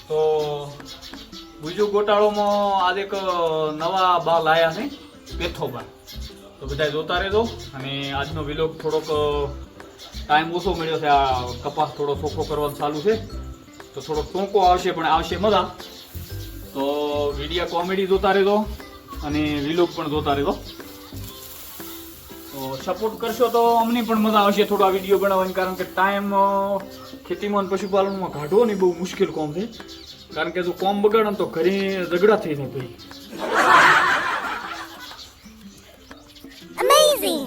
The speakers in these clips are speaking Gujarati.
તો બીજું ગોટાળોમાં આજે એક નવા બા લાયા છે પેથોબા. તો બધા જોતા રહેજો. અને આજનો વિલોગ થોડોક ટાઈમ ઓછો મળ્યો છે. આ કપાસ થોડો ચોખ્ખો કરવાનું ચાલુ છે, તો થોડોક ટૂંકો આવશે, પણ આવશે મજા. તો વિડીયો કોમેડી જોતા રહેજો અને વિલોગ પણ જોતા રહેજો. તો સપોર્ટ કરશો તો અમને પણ મજા આવશે થોડો આ વિડીયો બનાવવાની. કારણ કે ટાઈમ ખેતીમાં અને પશુપાલનમાં કાઢવો ને બહુ મુશ્કેલ કામ છે. કારણ કે જો કોમ બગાડે તો ઘરે ઝઘડા થઈ જાય ભાઈ. Amazing!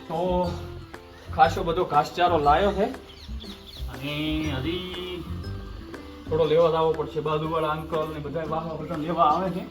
તો ખાસો બધો ઘાસચારો લાયો છે અને હજી થોડો લેવા જવો પડશે. બાજુવાળા અંકલ ને બધા વાહવા બધા લેવા આવે છે.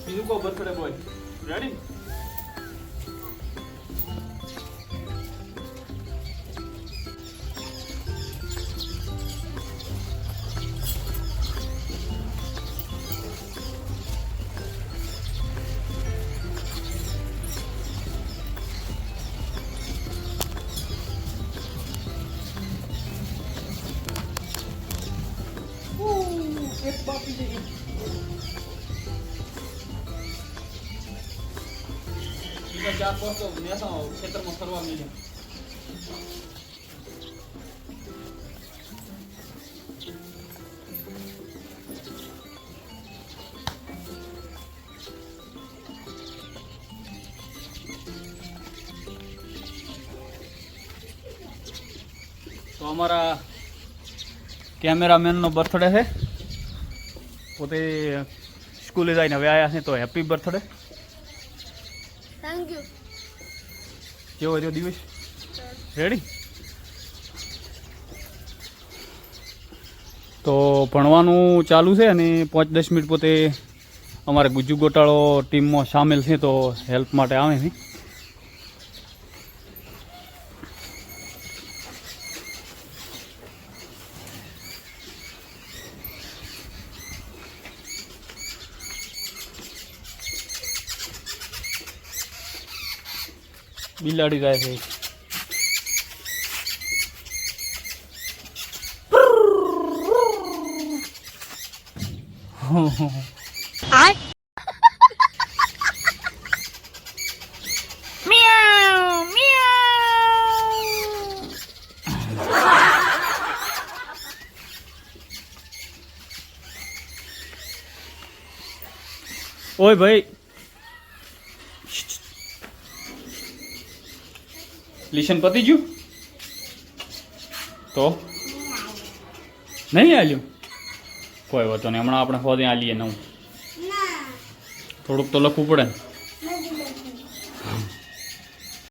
બીજું કો બર્થડે બોય રેડી? એક બાકી છે. ચાર પાંચ તો મેસા ખેતરમાં ફરવા મળ્યા. તો અમારા કેમેરામેનનો બર્થડે છે. પોતે સ્કૂલે જઈને હવે આવ્યા છે, તો હેપી બર્થડે. Thank you. કેવો રહ્યો દિવસ? રેડી? તો ભણવાનું ચાલુ છે અને 5-10 મિનિટ પોતે અમારે ગુજ્જુ ગોટાળો ટીમમાં સામેલ છે, તો હેલ્પ માટે આવે છે. બિલાડી જાય છે. ઓય ભાઈ, લેશન પતી ગયું? તો નહીં આલ્યું? કોઈ વાતો નહીં, હમણાં આપણે ખોદે આલીએ નવું. થોડુંક તો લખવું પડે ને.